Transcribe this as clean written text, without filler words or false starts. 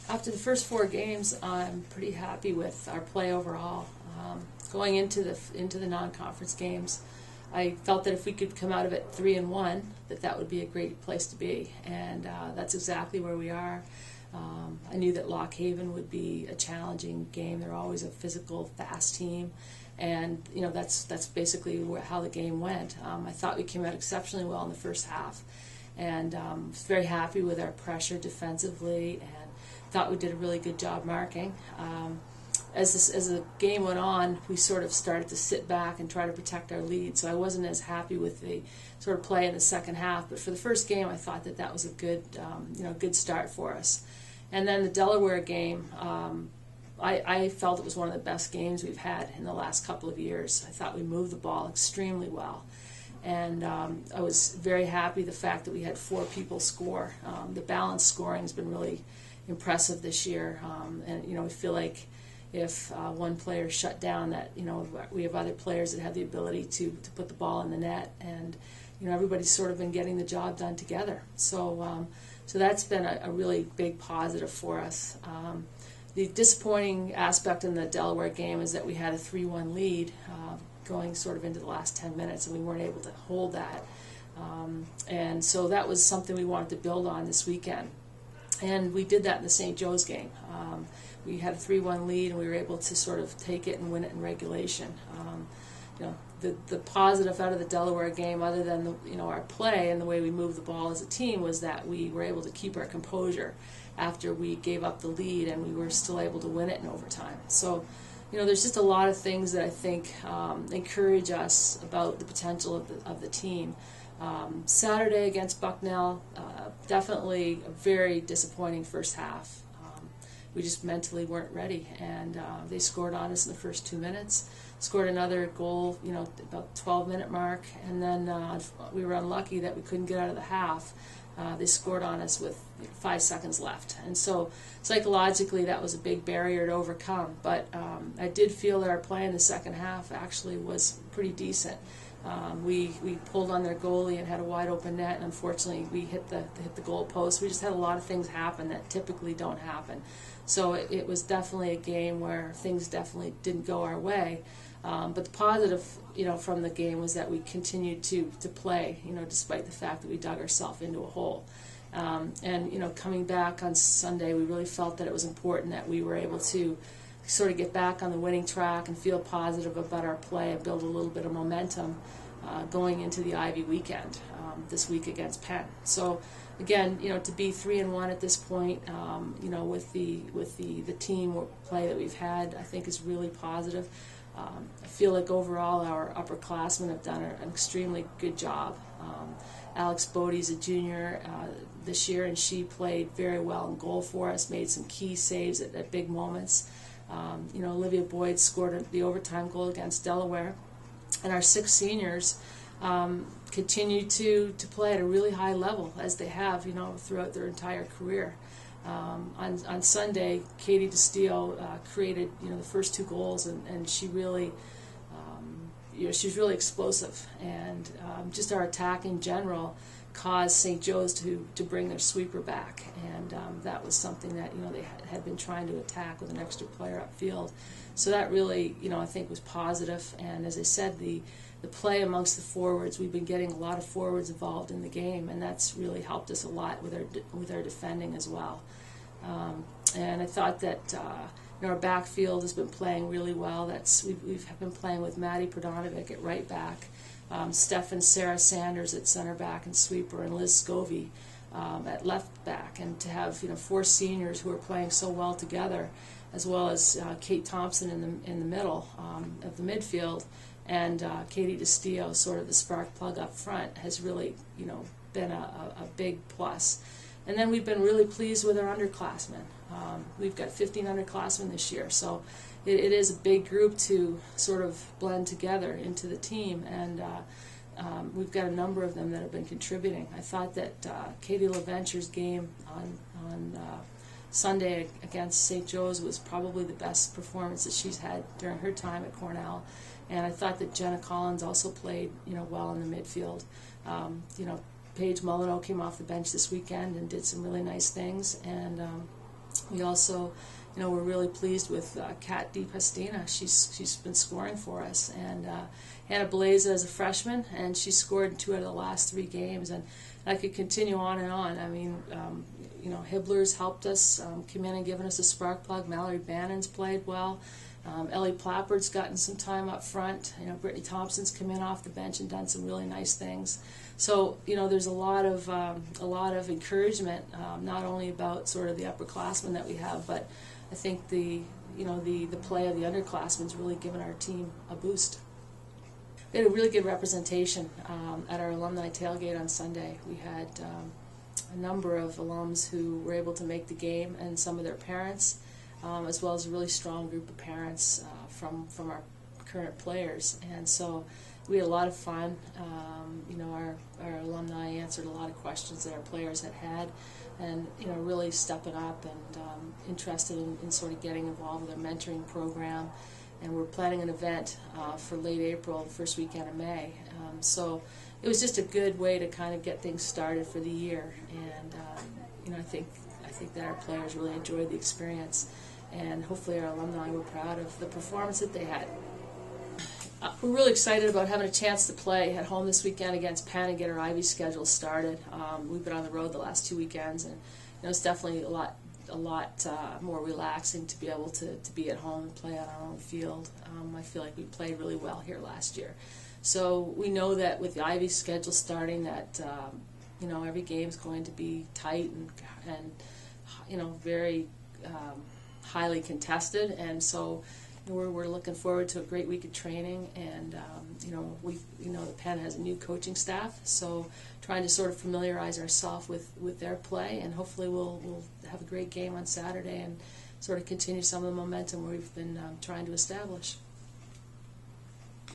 After the first 4 games, I'm pretty happy with our play overall. Going into the non-conference games, I felt that if we could come out of it 3-1, that would be a great place to be, and that's exactly where we are. I knew that Lock Haven would be a challenging game. They're always a physical, fast team, and that's basically how the game went. I thought we came out exceptionally well in the first half, and was very happy with our pressure defensively, and thought we did a really good job marking. As the game went on, we sort of started to sit back and try to protect our lead, so I wasn't as happy with the sort of play in the second half. But for the first game, I thought that was a good, good start for us. And then the Delaware game, I felt it was one of the best games we've had in the last couple of years. I thought we moved the ball extremely well. And I was very happy the fact that we had 4 people score. The balanced scoring has been really impressive this year. And, we feel like if one player shut down, that we have other players that have the ability to put the ball in the net, and everybody's sort of been getting the job done together. So that's been a really big positive for us. The disappointing aspect in the Delaware game is that we had a 3-1 lead going sort of into the last 10 minutes, and we weren't able to hold that. And so that was something we wanted to build on this weekend. And we did that in the St. Joe's game. We had a 3-1 lead, and we were able to sort of take it and win it in regulation. The positive out of the Delaware game, other than our play and the way we moved the ball as a team, was that we were able to keep our composure after we gave up the lead, and we were still able to win it in overtime. So, there's just a lot of things that I think encourage us about the potential of the team. Saturday against Bucknell, definitely a very disappointing first half. We just mentally weren't ready, and they scored on us in the first 2 minutes, scored another goal, about 12-minute mark, and then we were unlucky that we couldn't get out of the half. They scored on us with 5 seconds left, and so psychologically that was a big barrier to overcome, but I did feel that our play in the second half actually was pretty decent. We pulled on their goalie and had a wide open net, and unfortunately we hit the goal post. We just had a lot of things happen that typically don't happen. So it was definitely a game where things definitely didn't go our way. But the positive, from the game was that we continued to play, despite the fact that we dug ourselves into a hole. And coming back on Sunday, we really felt that it was important that we were able to sort of get back on the winning track and feel positive about our play and build a little bit of momentum going into the Ivy weekend this week against Penn. So again, to be 3-1 at this point, with the team play that we've had, I think is really positive. I feel like overall our upperclassmen have done an extremely good job. Alex Bodie's a junior this year, and she played very well in goal for us, made some key saves at big moments. Olivia Boyd scored the overtime goal against Delaware, and our 6 seniors continue to play at a really high level, as they have, throughout their entire career. On Sunday, Katie DeStio created, the first 2 goals, and she really, she's really explosive, and just our attack in general caused St. Joe's to bring their sweeper back, and that was something that they had been trying to attack with an extra player upfield. So that really, I think was positive. And as I said, the play amongst the forwards, we've been getting a lot of forwards involved in the game, and that's really helped us a lot with our defending as well. And I thought that our backfield has been playing really well. We've been playing with Maddie Prodanovic at right back, Steph and Sarah Sanders at center back and sweeper, and Liz Scovey at left back. And to have 4 seniors who are playing so well together, as well as Kate Thompson in the middle of the midfield, and Katie DeStio, sort of the spark plug up front, has really been a big plus. And then we've been really pleased with our underclassmen. We've got 15 underclassmen this year, so it is a big group to sort of blend together into the team, and we've got a number of them that have been contributing. I thought that Katie LaVenture's game on Sunday against St. Joe's was probably the best performance that she's had during her time at Cornell, and I thought that Jenna Collins also played well in the midfield. Paige Molyneux came off the bench this weekend and did some really nice things, and We also, we're really pleased with Kat DiPastina. She's been scoring for us, and Hannah Blaza is a freshman, and she scored in 2 out of the last 3 games, and I could continue on and on. I mean, Hibbler's helped us, come in and given us a spark plug. Mallory Bannon's played well. Ellie Plappard's gotten some time up front. Brittany Thompson's come in off the bench and done some really nice things. So there's a lot of encouragement, not only about sort of the upperclassmen that we have, but I think the play of the underclassmen's really given our team a boost. We had a really good representation at our alumni tailgate on Sunday. We had a number of alums who were able to make the game, and some of their parents, as well as a really strong group of parents from our current players. And so we had a lot of fun. Our alumni answered a lot of questions that our players had, and really stepping up and interested in sort of getting involved with our mentoring program. And we're planning an event for late April, first weekend of May. So it was just a good way to kind of get things started for the year. And I think that our players really enjoyed the experience, and hopefully our alumni were proud of the performance that they had. We're really excited about having a chance to play at home this weekend against Penn and get our Ivy schedule started. We've been on the road the last 2 weekends, and it's definitely a lot more relaxing to be able to be at home and play on our own field. I feel like we played really well here last year. So we know that with the Ivy schedule starting, that every game is going to be tight and very highly contested, and so we're looking forward to a great week of training. And the Penn has a new coaching staff, so trying to sort of familiarize ourselves with their play, and hopefully we'll have a great game on Saturday and sort of continue some of the momentum we've been trying to establish.